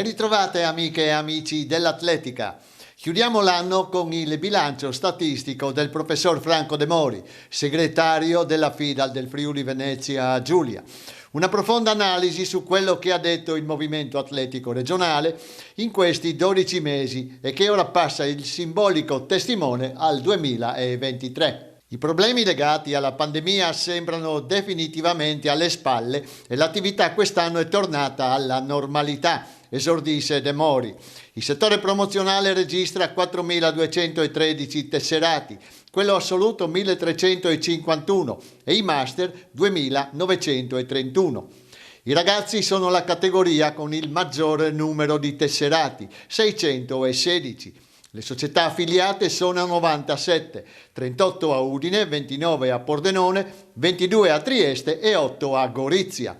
Ben ritrovate amiche e amici dell'atletica. Chiudiamo l'anno con il bilancio statistico del professor Franco De Mori, segretario della FIDAL del Friuli Venezia Giulia. Una profonda analisi su quello che ha detto il movimento atletico regionale in questi 12 mesi e che ora passa il simbolico testimone al 2023. I problemi legati alla pandemia sembrano definitivamente alle spalle e l'attività quest'anno è tornata alla normalità, esordisce De Mori. Il settore promozionale registra 4.213 tesserati, quello assoluto 1.351 e i master 2.931. I ragazzi sono la categoria con il maggiore numero di tesserati, 616. Le società affiliate sono 97, 38 a Udine, 29 a Pordenone, 22 a Trieste e 8 a Gorizia.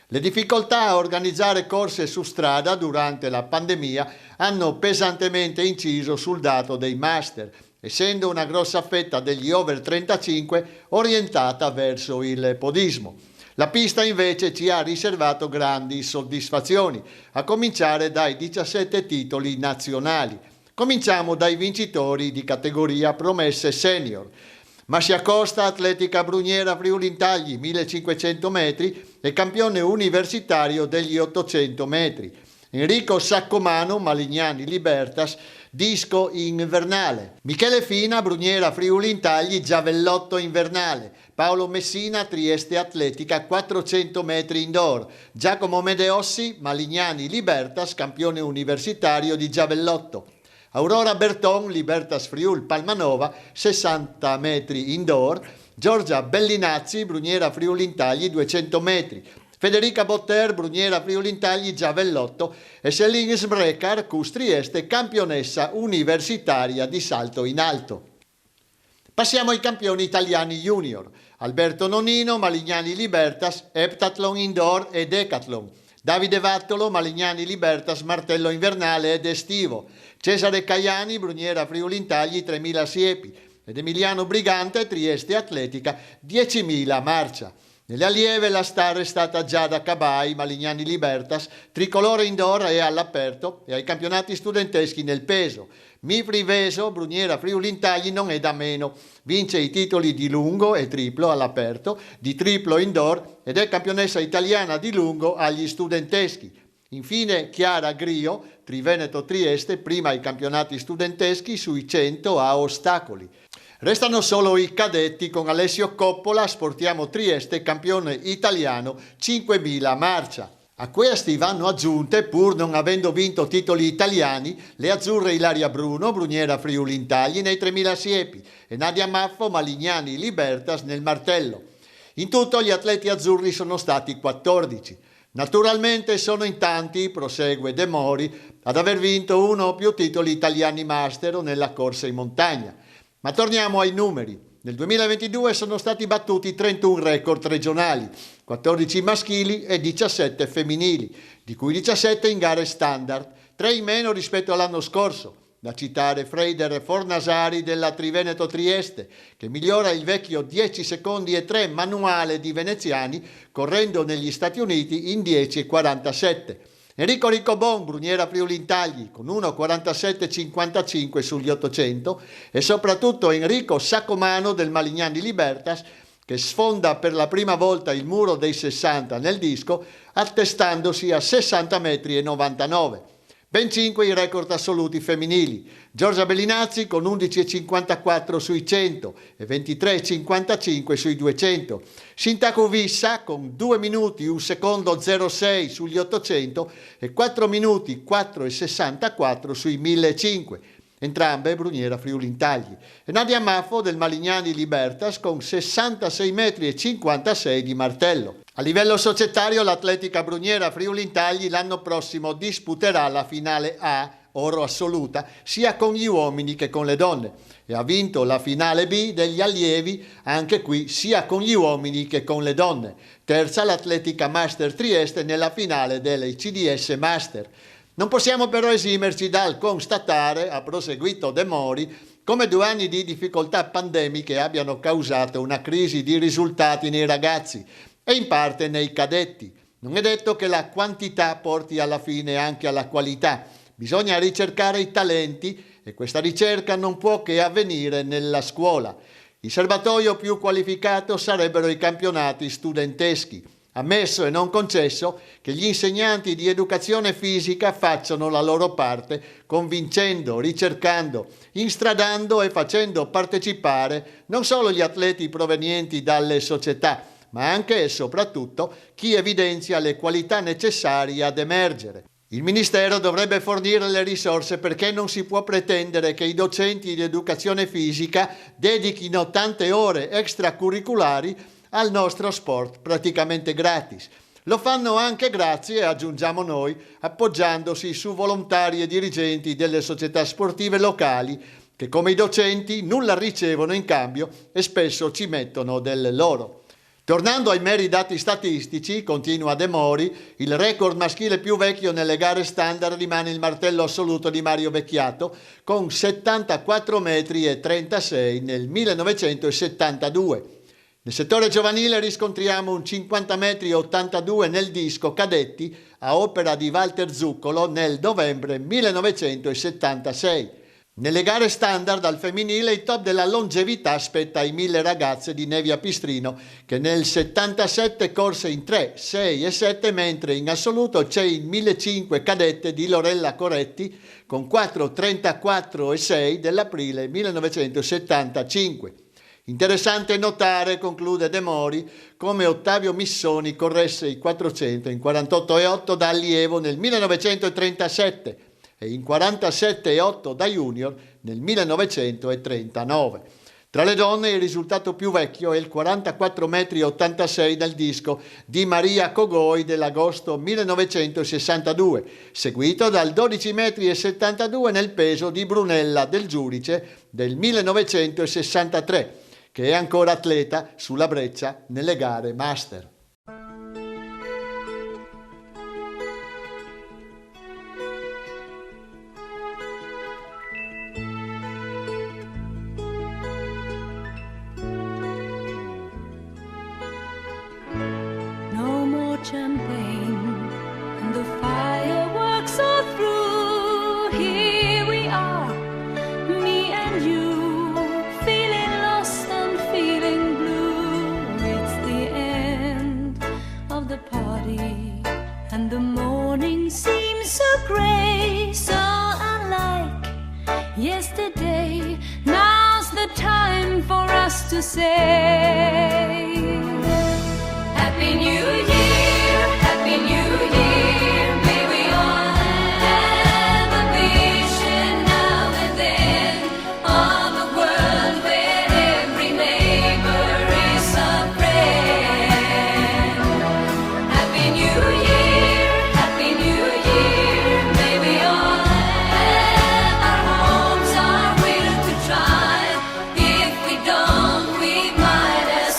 Le difficoltà a organizzare corse su strada durante la pandemia hanno pesantemente inciso sul dato dei master, essendo una grossa fetta degli over 35 orientata verso il podismo. La pista invece ci ha riservato grandi soddisfazioni, a cominciare dai 17 titoli nazionali. Cominciamo dai vincitori di categoria promesse senior. Mascia Costa, atletica Bruniera Friuli Intagli, 1500 metri e campione universitario degli 800 metri. Enrico Saccomano, Malignani Libertas, disco invernale. Michele Fina, Bruniera Friuli Intagli, giavellotto invernale. Paolo Messina, Trieste Atletica, 400 metri indoor. Giacomo Medeossi, Malignani Libertas, campione universitario di giavellotto. Aurora Berton, Libertas Friul Palmanova, 60 metri indoor. Giorgia Bellinazzi, Bruniera Friuli Intagli, 200 metri. Federica Botter, Bruniera Friuli Intagli, giavellotto. E Céline Sbrecar, Cus Trieste, campionessa universitaria di salto in alto. Passiamo ai campioni italiani junior. Alberto Nonino, Malignani Libertas, Heptathlon Indoor e Decathlon. Davide Vattolo, Malignani Libertas, martello invernale ed estivo. Cesare Caiani, Bruniera Friuli Intagli, 3.000 siepi. Ed Emiliano Brigante, Trieste Atletica, 10.000 marcia. Nelle allieve la star è stata Giada Cabai, Malignani Libertas, tricolore indoor e all'aperto e ai campionati studenteschi nel peso. Mifri Veso, Bruniera Friuli Intagli non è da meno. Vince i titoli di lungo e triplo all'aperto, di triplo indoor ed è campionessa italiana di lungo agli studenteschi. Infine Chiara Grio, Triveneto Trieste, prima ai campionati studenteschi sui 100 a ostacoli. Restano solo i cadetti con Alessio Coppola, Sportiamo Trieste, campione italiano, 5.000 marcia. A questi vanno aggiunte, pur non avendo vinto titoli italiani, le azzurre Ilaria Bruno, Bruniera Friuli Intagli nei 3.000 siepi e Nadia Maffo, Malignani Libertas nel martello. In tutto gli atleti azzurri sono stati 14. Naturalmente sono in tanti, prosegue De Mori, ad aver vinto uno o più titoli italiani master o nella corsa in montagna. Ma torniamo ai numeri. Nel 2022 sono stati battuti 31 record regionali, 14 maschili e 17 femminili, di cui 17 in gare standard, 3 in meno rispetto all'anno scorso. Da citare Freider Fornasari della Triveneto Trieste, che migliora il vecchio 10 secondi e 3 manuale di veneziani, correndo negli Stati Uniti in 10,47. Enrico Riccobon, Bruniera Friuli Intagli, con 1,47,55 sugli 800 e soprattutto Enrico Saccomano del Malignani Libertas, che sfonda per la prima volta il muro dei 60 nel disco, attestandosi a 60 metri e 99. Ben 5 i record assoluti femminili. Giorgia Bellinazzi con 11,54 sui 100 e 23,55 sui 200. Sintaku Vissa con 2 minuti 1 secondo 06 sugli 800 e 4 minuti 4,64 sui 1.500. Entrambe Bruniera Friuli Intagli. E Nadia Maffo del Malignani Libertas con 66 metri e 56 di martello. A livello societario l'atletica Bruniera Friuli Intagli l'anno prossimo disputerà la finale A, oro assoluta, sia con gli uomini che con le donne e ha vinto la finale B degli allievi anche qui sia con gli uomini che con le donne. Terza l'atletica Master Trieste nella finale delle CDS Master. Non possiamo però esimerci dal constatare, ha proseguito De Mori, come 2 anni di difficoltà pandemiche abbiano causato una crisi di risultati nei ragazzi e in parte nei cadetti. Non è detto che la quantità porti alla fine anche alla qualità. Bisogna ricercare i talenti e questa ricerca non può che avvenire nella scuola. Il serbatoio più qualificato sarebbero i campionati studenteschi. Ammesso e non concesso che gli insegnanti di educazione fisica facciano la loro parte, convincendo, ricercando, instradando e facendo partecipare non solo gli atleti provenienti dalle società, ma anche e soprattutto chi evidenzia le qualità necessarie ad emergere. Il Ministero dovrebbe fornire le risorse perché non si può pretendere che i docenti di educazione fisica dedichino tante ore extracurriculari al nostro sport praticamente gratis. Lo fanno anche grazie, aggiungiamo noi, appoggiandosi su volontari e dirigenti delle società sportive locali che come i docenti nulla ricevono in cambio e spesso ci mettono del loro. Tornando ai meri dati statistici, continua De Mori, il record maschile più vecchio nelle gare standard rimane il martello assoluto di Mario Vecchiato con 74 metri e 36 nel 1972. Nel settore giovanile riscontriamo un 50 metri e 82 nel disco cadetti a opera di Walter Zuccolo nel novembre 1976. Nelle gare standard al femminile il top della longevità spetta ai 1000 ragazze di Nevia Pistrino che nel 77 corse in 3, 6 e 7 mentre in assoluto c'è il 1500 cadette di Lorella Coretti con 4, 34 e 6 dell'aprile 1975. Interessante notare, conclude De Mori, come Ottavio Missoni corresse i 400 in 48,8 da allievo nel 1937 e in 47,8 da junior nel 1939. Tra le donne il risultato più vecchio è il 44 metri e 86 nel disco di Maria Cogoi dell'agosto 1962, seguito dal 12 metri e 72 nel peso di Brunella del Giudice del 1963, che è ancora atleta sulla breccia nelle gare master. No more champagne and the fireworks are through. Here we are, me and you, feeling lost and feeling blue. It's the end of the party and the morning seems so grey, so unlike yesterday. Now's the time for us to say Happy New Year, Happy New Year. May we all have a vision now and then of a world where every neighbor is a friend. Happy New Year, Happy New Year. May we all have our homes, our will to try. If we don't, we might as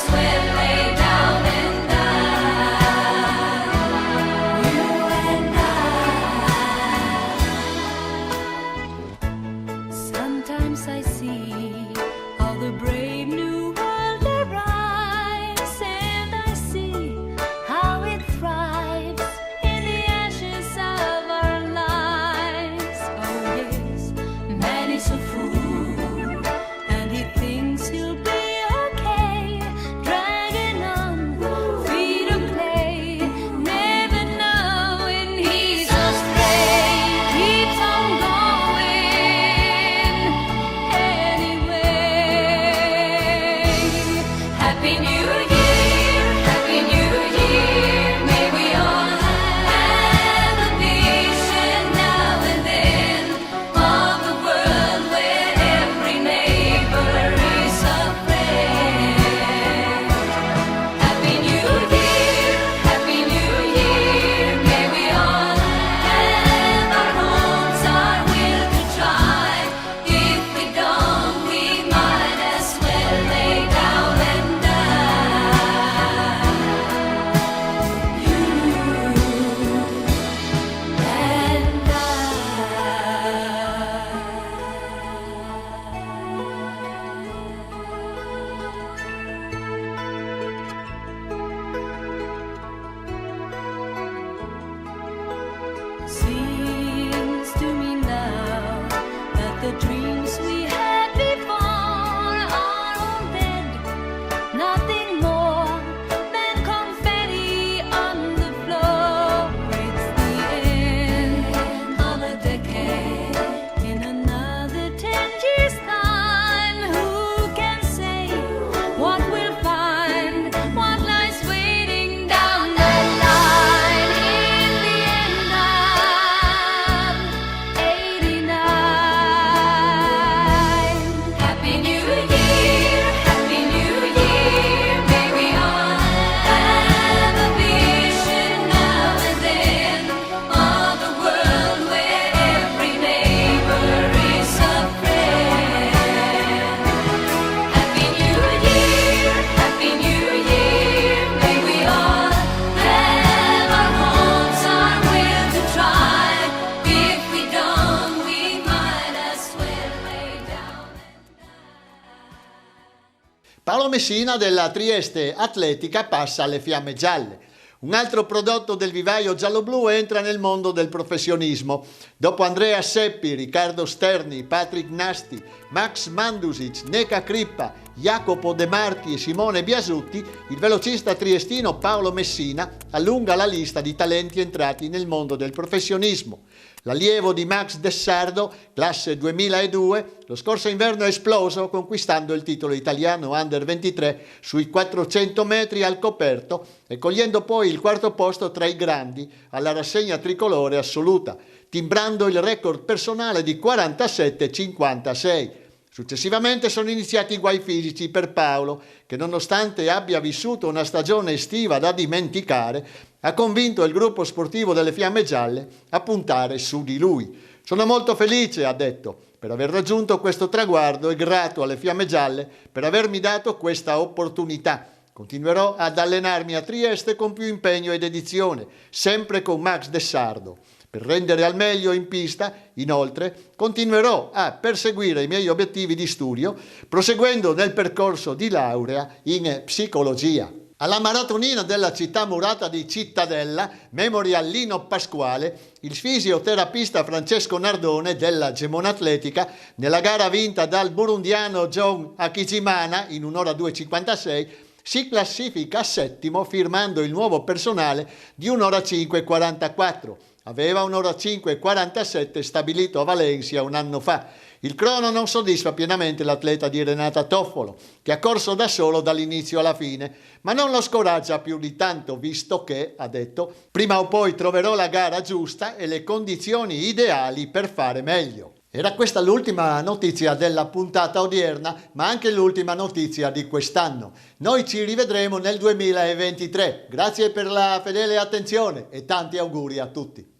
Paolo Messina della Trieste Atletica passa alle Fiamme Gialle. Un altro prodotto del vivaio giallo-blu entra nel mondo del professionismo. Dopo Andrea Seppi, Riccardo Sterni, Patrick Nasti, Max Mandusic, Neca Crippa, Jacopo De Marchi e Simone Biasutti, il velocista triestino Paolo Messina allunga la lista di talenti entrati nel mondo del professionismo. L'allievo di Max Dessardo, classe 2002, lo scorso inverno è esploso conquistando il titolo italiano Under 23 sui 400 metri al coperto e cogliendo poi il quarto posto tra i grandi alla rassegna tricolore assoluta, timbrando il record personale di 47,56. Successivamente sono iniziati i guai fisici per Paolo, che nonostante abbia vissuto una stagione estiva da dimenticare, ha convinto il gruppo sportivo delle Fiamme Gialle a puntare su di lui. Sono molto felice, ha detto, per aver raggiunto questo traguardo e grato alle Fiamme Gialle per avermi dato questa opportunità. Continuerò ad allenarmi a Trieste con più impegno e dedizione, sempre con Max Dessardo. Per rendere al meglio in pista, inoltre, continuerò a perseguire i miei obiettivi di studio, proseguendo nel percorso di laurea in psicologia. Alla maratonina della città murata di Cittadella, Memorial Lino Pasquale, il fisioterapista Francesco Nardone della Gemona Atletica, nella gara vinta dal burundiano John Akijimana in 1 ora 2,56, si classifica settimo firmando il nuovo personale di 1 ora 5,44. Aveva 1 ora 5,47 stabilito a Valencia un anno fa. Il crono non soddisfa pienamente l'atleta di Renata Toffolo, che ha corso da solo dall'inizio alla fine, ma non lo scoraggia più di tanto, visto che, ha detto, prima o poi troverò la gara giusta e le condizioni ideali per fare meglio. Era questa l'ultima notizia della puntata odierna, ma anche l'ultima notizia di quest'anno. Noi ci rivedremo nel 2023. Grazie per la fedele attenzione e tanti auguri a tutti.